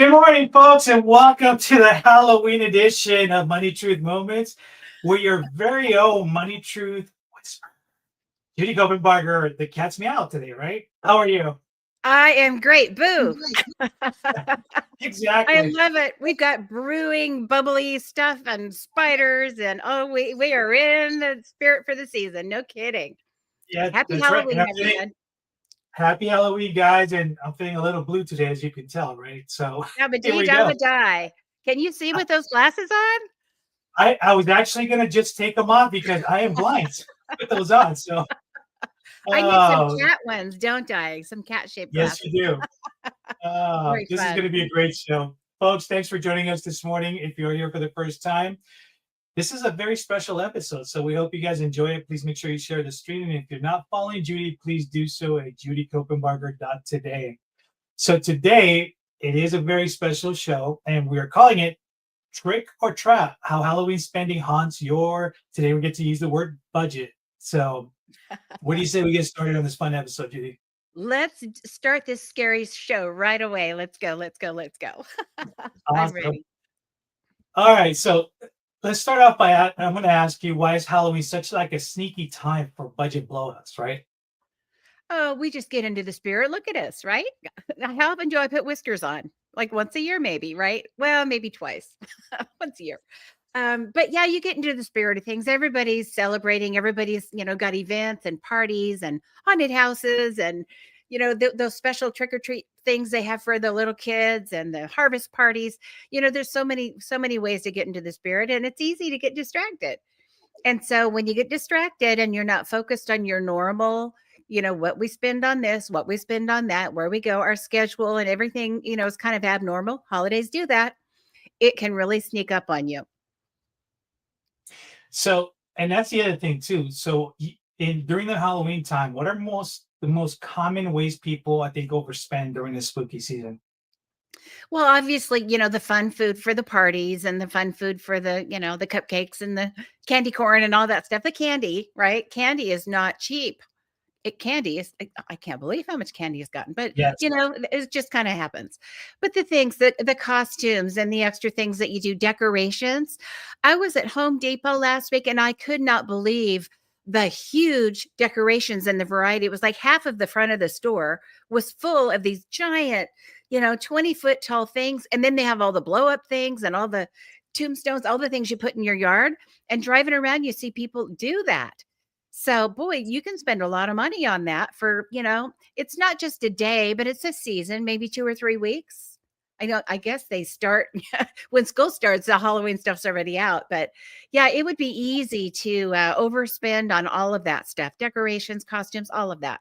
Good morning, folks, and welcome to the Halloween edition of Money Truth Moments, where your very own Money Truth whisper. Judy Copenbarger, the cat's me out today, right? How are you? I am great. Boo. I Exactly. love it. We've got brewing, bubbly stuff and spiders, and we are in the spirit for the season. No kidding. Yeah, Happy that's right. And Halloween, everyone. happy Halloween, guys. And I'm feeling a little blue today, as you can tell, right? So Dabba here dee we go. dabba die. Can you see with those glasses on? I was actually going to just take them off because I am blind with those on. So, I need some oh, cat ones, don't I? Some cat shaped yes, you glasses. do. Very This is going fun. to be a great show. Folks, thanks for joining us this morning. If you're here for the first time, this is a very special episode. So we hope you guys enjoy it. Please make sure you share the stream. And if you're not following Judy, please do so at judycopenbarger.today. So today, it is a very special show, and we are calling it Trick or Trap, How Halloween Spending Haunts Your, today we get to use the word budget. So what do you say we get started on this fun episode, Judy? Let's start this scary show right away. Let's go. Let's go. Let's go. I'm Awesome. ready. All right, so let's start off by I'm going to ask you, why is Halloween such like a sneaky time for budget blowouts, right? Oh, we just get into the spirit. Look at us, right? How often do I put whiskers on? Like once a year, maybe, right? Well, maybe twice, once a year. But yeah, you get into the spirit of things. Everybody's celebrating. Everybody's, got events and parties and haunted houses and, those special trick or treat things they have for the little kids and the harvest parties. There's so many ways to get into the spirit, and it's easy to get distracted. And so when you get distracted and you're not focused on your normal, what we spend on this, what we spend on that, where we go, our schedule and everything, is kind of abnormal. Holidays do that. It can really sneak up on you. So, and that's the other thing too. So, in during the Halloween time, what are the most common ways people I think overspend during the spooky season? Well, obviously, the fun food for the parties and the fun food for the, the cupcakes and the candy corn and all that stuff. The candy, right? Candy is not cheap. Candy is, I can't believe how much candy has gotten, but Yes. it just kind of happens. But the things that the costumes and the extra things that you do, decorations. I was at Home Depot last week and I could not believe the huge decorations and the variety. It was like half of the front of the store was full of these giant, 20-foot tall things. And then they have all the blow up things and all the tombstones, all the things you put in your yard. And driving around, you see people do that. So, boy, you can spend a lot of money on that for, it's not just a day, but it's a season, maybe 2 or 3 weeks. I guess they start when school starts, the Halloween stuff's already out. But yeah, it would be easy to overspend on all of that stuff, decorations, costumes, all of that.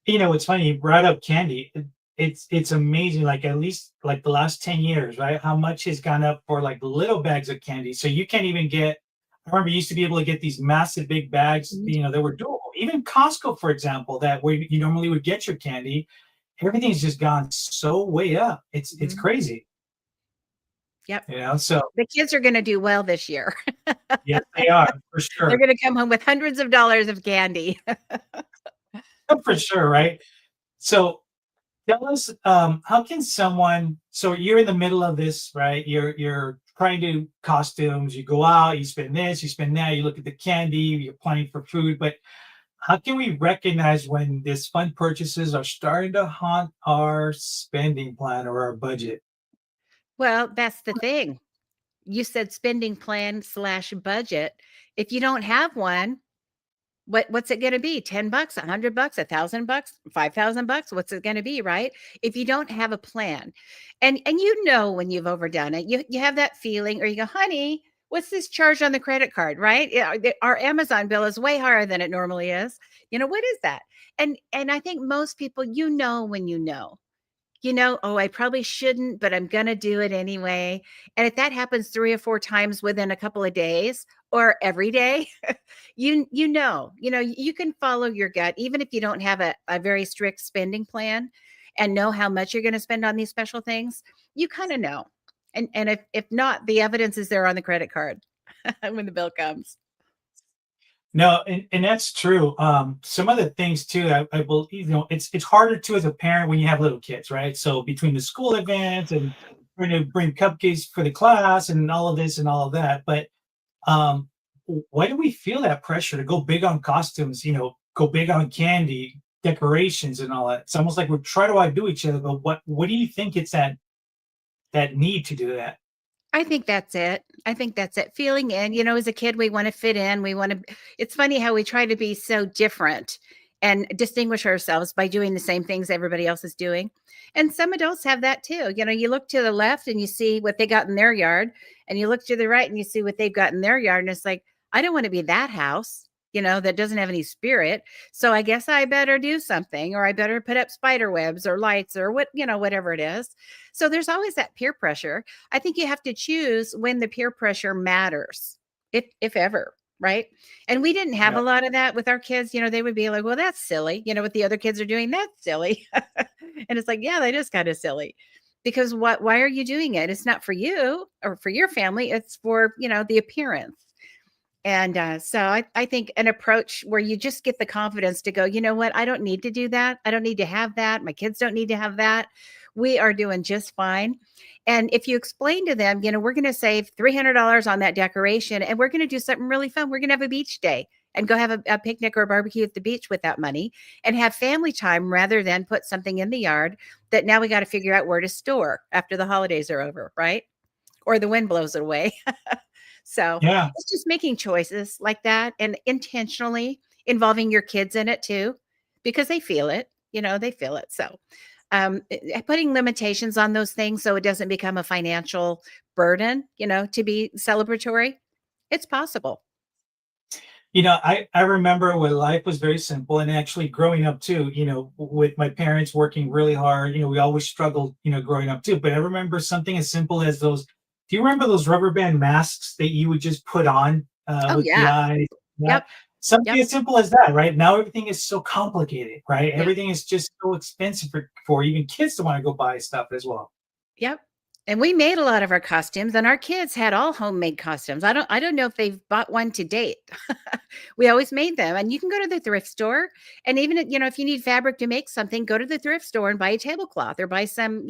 It's funny, you brought up candy. It's amazing, like at least like the last 10 years, right? How much has gone up for like little bags of candy. So you can't even get, I remember you used to be able to get these massive big bags, Mhm. that were doable. Even Costco, for example, that where you normally would get your candy, everything's just gone so way up. It's Mhm. crazy, Yep. so The kids are going to do well this year. yes, they are for They're sure. going to come home with hundreds of dollars of candy. For sure, right? So tell us, how can someone? So you're in the middle of this, right? You're trying to do costumes. You go out, you spend this, you spend that. You look at the candy. You're planning for food, but how can we recognize when these fun purchases are starting to haunt our spending plan or our budget? Well, that's the thing. You said spending plan slash budget. If you don't have one, what's it going to be? 10 bucks, 100 bucks, 1,000 bucks, 5,000 bucks? What's it going to be, right? If you don't have a plan. And when you've overdone it, you have that feeling or you go, "Honey, what's this charge on the credit card?" Right? Yeah, our Amazon bill is way higher than it normally is. What is that? And I think most people, when you know. "Oh, I probably shouldn't, but I'm gonna do it anyway." And if that happens 3 or 4 times within a couple of days or every day, you can follow your gut even if you don't have a very strict spending plan and know how much you're gonna spend on these special things, you kinda know. And if not, the evidence is there on the credit card when the bill comes. No, and that's true. Some of the things too, I believe, it's harder too as a parent when you have little kids, right? So between the school events and trying to bring cupcakes for the class and all of this and all of that, but um, why do we feel that pressure to go big on costumes? Go big on candy, decorations, and all that. It's almost like we're trying to outdo each other. But what do you think it's that need to do that? I think that's it. I think that's it. Feeling in, as a kid, we want to fit in. It's funny how we try to be so different and distinguish ourselves by doing the same things everybody else is doing. And some adults have that too. You look to the left and you see what they got in their yard, and you look to the right and you see what they've got in their yard. And it's like, I don't want to be that house, that doesn't have any spirit. So I guess I better do something, or I better put up spider webs or lights or whatever it is. So there's always that peer pressure. I think you have to choose when the peer pressure matters, if ever, right? And we didn't have Yeah, a lot of that with our kids. They would be like, "Well, that's silly." What the other kids are doing, that's silly. And it's like, yeah, that is kind of silly. Because why are you doing it? It's not for you or for your family. It's for, the appearance. And so I think an approach where you just get the confidence to go, you know what? I don't need to do that. I don't need to have that. My kids don't need to have that. We are doing just fine. And if you explain to them, we're going to save $300 on that decoration, and we're going to do something really fun. We're going to have a beach day and go have a picnic or a barbecue at the beach with that money and have family time rather than put something in the yard that now we got to figure out where to store after the holidays are over, right? Or the wind blows it away. So yeah. it's just making choices like that and intentionally involving your kids in it too, because they feel it, they feel it. So putting limitations on those things so it doesn't become a financial burden, to be celebratory, it's possible. I remember when life was very simple, and actually growing up too, with my parents working really hard, we always struggled, growing up too. But I remember something as simple as those. Do you remember those rubber band masks that you would just put on Oh, with the yeah. eyes? That Yep. something Yep. as simple as that, right? Now everything is so complicated, right? Yeah. Everything is just so expensive for even kids to want to go buy stuff as well. Yep. And we made a lot of our costumes, and our kids had all homemade costumes. I don't know if they've bought one to date. We always made them. And you can go to the thrift store, and even if you need fabric to make something, go to the thrift store and buy a tablecloth or buy some,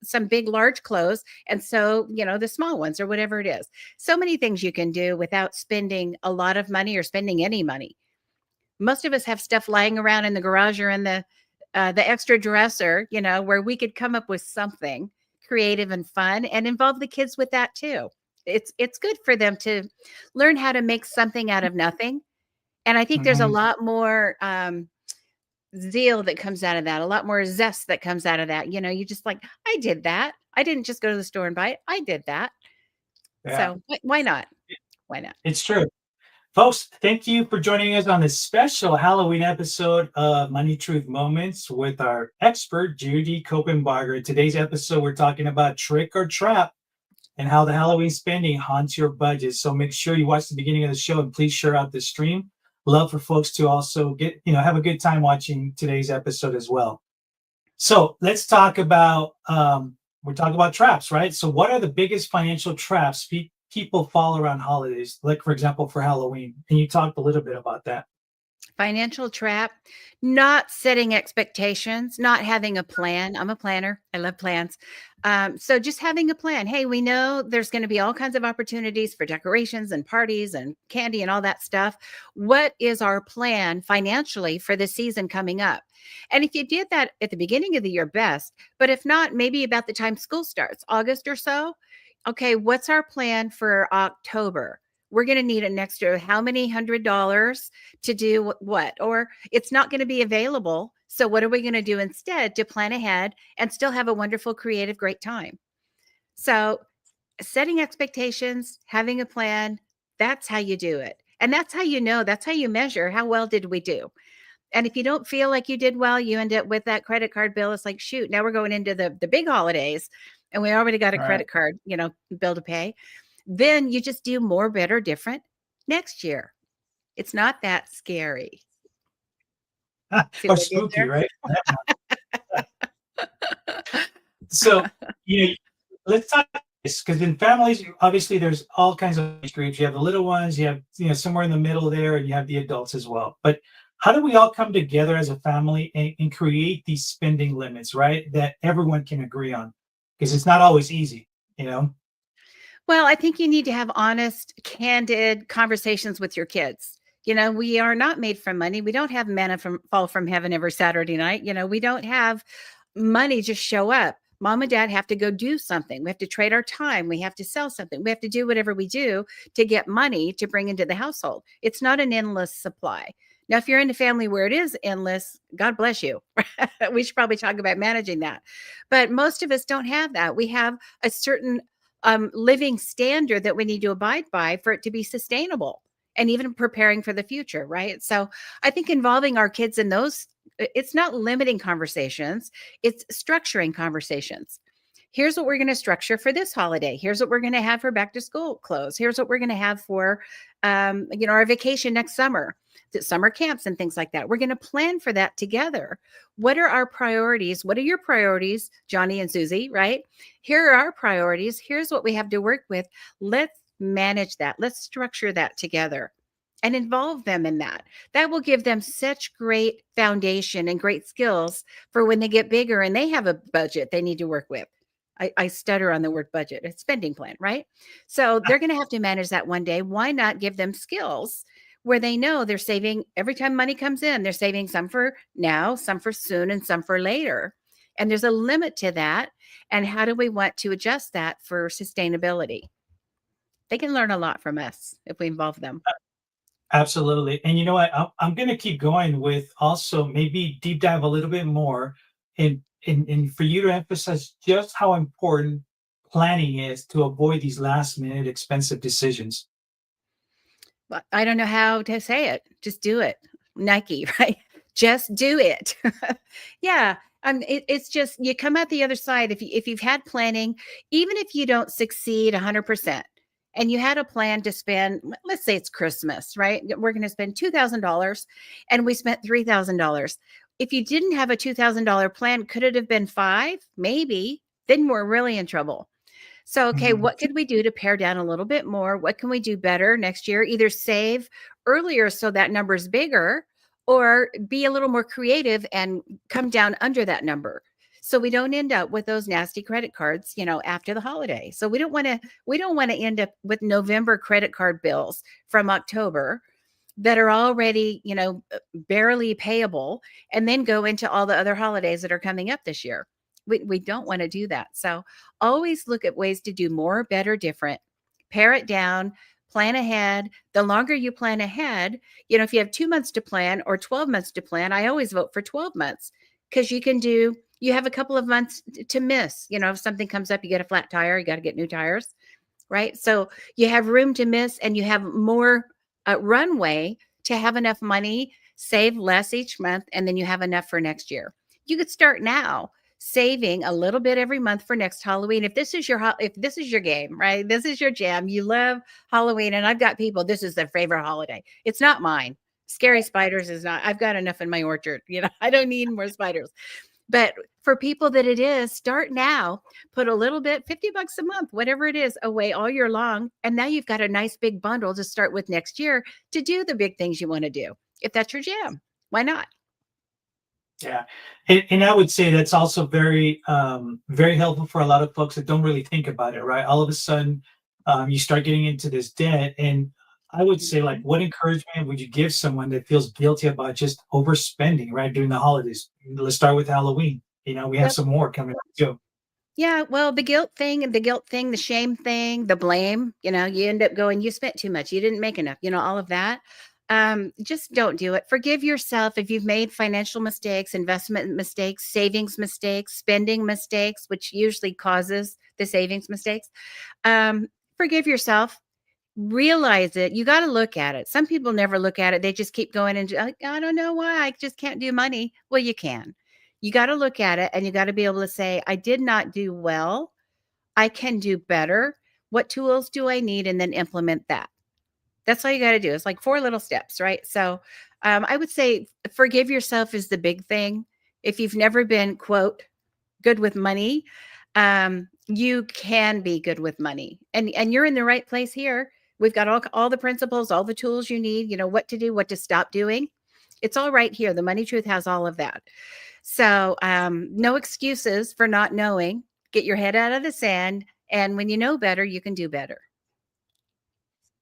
some big large clothes, and sew, the small ones or whatever it is. So many things you can do without spending a lot of money or spending any money. Most of us have stuff lying around in the garage or in the extra dresser, where we could come up with something creative and fun and involve the kids with that too. It's good for them to learn how to make something out of nothing. And I think there's a Mhm. lot more zeal that comes out of that, a lot more zest that comes out of that. You just like, I did that. I didn't just go to the store and buy it. I did that. Yeah, So why not? Why not? it's true. Folks, thank you for joining us on this special Halloween episode of Money Truth Moments with our expert, Judy Copenbarger. In today's episode, we're talking about trick or trap and how the Halloween spending haunts your budget. So make sure you watch the beginning of the show and please share out the stream. Love for folks to also have a good time watching today's episode as well. So let's talk about we're talking about traps, right? So what are the biggest financial traps people fall around holidays, like for example for Halloween? And you talked a little bit about that. Financial trap, not setting expectations, not having a plan. I'm a planner. I love plans. So just having a plan. Hey, we know there's going to be all kinds of opportunities for decorations and parties and candy and all that stuff. What is our plan financially for the season coming up? And if you did that at the beginning of the year, best. But if not, maybe about the time school starts, August or so. Okay, what's our plan for October? We're going to need an extra how many $100 to do what? Or it's not going to be available. So what are we going to do instead to plan ahead and still have a wonderful, creative, great time? So setting expectations, having a plan, that's how you do it. And that's how that's how you measure how well did we do. And if you don't feel like you did well, you end up with that credit card bill. It's like, shoot, now we're going into the big holidays and we already got a All right. credit card, bill to pay. Then you just do more, better, different next year. It's not that scary. See Or what I did spooky, there? right? So, you know, let's talk because in families, obviously, there's all kinds of age groups. You have the little ones, you have somewhere in the middle there, and you have the adults as well. But how do we all come together as a family and create these spending limits, right? That everyone can agree on, because it's not always easy, you know. Well, I think you need to have honest, candid conversations with your kids. We are not made from money. We don't have manna from fall from heaven every Saturday night. We don't have money just show up. Mom and dad have to go do something. We have to trade our time. We have to sell something. We have to do whatever we do to get money to bring into the household. It's not an endless supply. Now, if you're in a family where it is endless, God bless you. We should probably talk about managing that. But most of us don't have that. We have a certain living standard that we need to abide by for it to be sustainable and even preparing for the future, right? So I think involving our kids in those, it's not limiting conversations, it's structuring conversations. Here's what we're going to structure for this holiday. Here's what we're going to have for back to school clothes. Here's what we're going to have for, our vacation next summer, the summer camps and things like that. We're going to plan for that together. What are our priorities? What are your priorities, Johnny and Susie, right? Here are our priorities. Here's what we have to work with. Let's manage that. Let's structure that together and involve them in that. That will give them such great foundation and great skills for when they get bigger and they have a budget they need to work with. I stutter on the word budget, a spending plan, right? So they're going to have to manage that one day. Why not give them skills where they know they're saving every time money comes in? They're saving some for now, some for soon, and some for later. And there's a limit to that. And how do we want to adjust that for sustainability? They can learn a lot from us if we involve them. Absolutely. And you know what? I'm going to keep going with also maybe deep dive a little bit more and for you to emphasize just how important planning is to avoid these last minute expensive decisions. But I don't know how to say it. Just do it. Nike, right? Just do it. Yeah. It's just you come out the other side. If you've had planning, even if you don't succeed 100%, and you had a plan to spend, let's say it's Christmas, right? We're going to spend $2,000, and we spent $3,000. If you didn't have a $2,000 plan, could it have been five? Maybe. Then we're really in trouble. So, okay, Mhm. what could we do to pare down a little bit more? What can we do better next year? Either save earlier so that number is bigger, or be a little more creative and come down under that number. So we don't end up with those nasty credit cards, after the holiday. So we don't want to end up with November credit card bills from October that are already, barely payable, and then go into all the other holidays that are coming up this year. We don't want to do that. So always look at ways to do more, better, different. Pare it down, plan ahead. The longer you plan ahead, if you have 2 months to plan or 12 months to plan, I always vote for 12 months, because you have a couple of months to miss. If something comes up, you get a flat tire, you got to get new tires, right? So you have room to miss, and you have more runway to have enough money, save less each month, and then you have enough for next year. You could start now saving a little bit every month for next Halloween. If this is your game, right? This is your jam. You love Halloween, and I've got people, this is their favorite holiday. It's not mine. Scary spiders is not. I've got enough in my orchard. I don't need more spiders. But for people that it is, start now, put a little bit, $50 a month, whatever it is, away all year long. And now you've got a nice big bundle to start with next year to do the big things you want to do. If that's your jam, why not? Yeah, and I would say that's also very helpful for a lot of folks that don't really think about it, right? All of a sudden, you start getting into this debt, and I would say, like, Mhm. what encouragement would you give someone that feels guilty about just overspending, right, during the holidays? Let's start with Halloween. We have Yep. some more coming up too. Yeah, well, the shame thing, the blame, you end up going, you spent too much, you didn't make enough, all of that. Just don't do it. Forgive yourself if you've made financial mistakes, investment mistakes, savings mistakes, spending mistakes, which usually causes the savings mistakes. Um, Forgive yourself, realize it. You got to look at it. Some people never look at it. They just keep going and I don't know why I just can't do money. Well, you can. You got to look at it, and you got to be able to say, I did not do well. I can do better. What tools do I need? And then implement that. That's all you got to do. It's like four little steps, right? So I would say forgive yourself is the big thing. If you've never been, quote, good with money, You can be good with money, and you're in the right place here. We've got all the principles, all the tools you need, what to do, what to stop doing. It's all right here. The Money Truth has all of that. So, no excuses for not knowing. Get your head out of the sand, and when you know better, you can do better.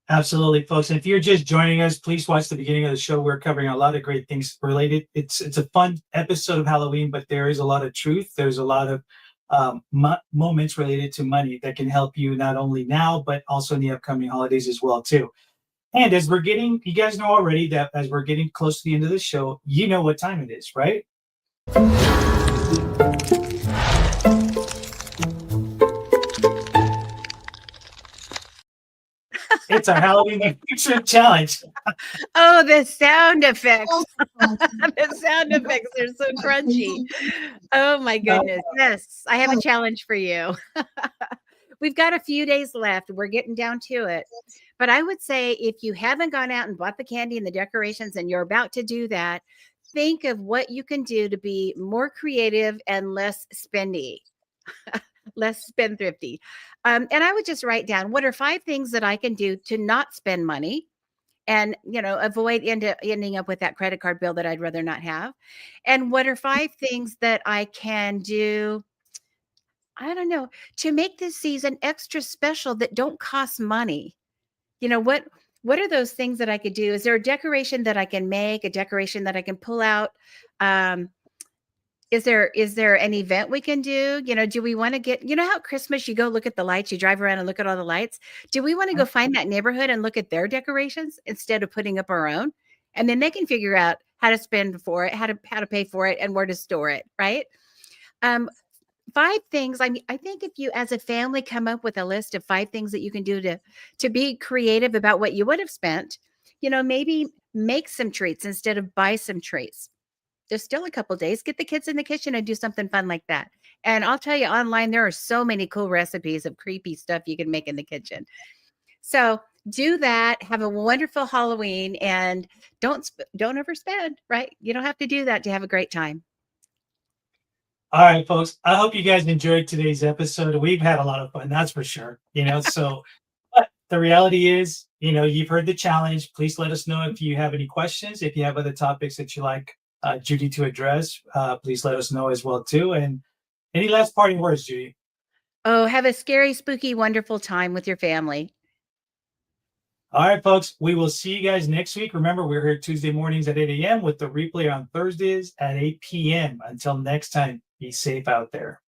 Absolutely, folks. And if you're just joining us, please watch the beginning of the show. We're covering a lot of great things related. It's a fun episode of Halloween, but there is a lot of truth. There's a lot of moments related to money that can help you not only now, but also in the upcoming holidays as well, too. And as we're getting, you guys know already that as we're getting close to the end of the show, you know what time it is, right? It's our Halloween trip challenge. Oh, the sound effects. The sound effects are so crunchy. Oh my goodness. Yes, I have a challenge for you. We've got a few days left. We're getting down to it. But I would say if you haven't gone out and bought the candy and the decorations and you're about to do that, think of what you can do to be more creative and less spendy, less spendthrifty. And I would just write down what are 5 things that I can do to not spend money and avoid ending up with that credit card bill that I'd rather not have. And what are 5 things that I can do, I don't know, to make this season extra special that don't cost money. What are those things that I could do? Is there a decoration that I can make, a decoration that I can pull out? Is there an event we can do? Do we want to get, how Christmas you go look at the lights, you drive around and look at all the lights. Do we want to go find that neighborhood and look at their decorations instead of putting up our own? And then they can figure out how to spend for it, how to pay for it, and where to store it, right? 5 things. I mean, I think if you as a family come up with a list of 5 things that you can do to be creative about what you would have spent, maybe make some treats instead of buy some treats. There's still a couple days. Get the kids in the kitchen and do something fun like that. And I'll tell you, online there are so many cool recipes of creepy stuff you can make in the kitchen. So do that. Have a wonderful Halloween, and don't overspend. Right? You don't have to do that to have a great time. All right, folks. I hope you guys enjoyed today's episode. We've had a lot of fun, that's for sure. So but the reality is, you've heard the challenge. Please let us know if you have any questions. If you have other topics that you like Judy to address, please let us know as well, too. And any last parting words, Judy? Oh, have a scary, spooky, wonderful time with your family. All right, folks. We will see you guys next week. Remember, we're here Tuesday mornings at 8 a.m. with the replay on Thursdays at 8 p.m. Until next time, be safe out there.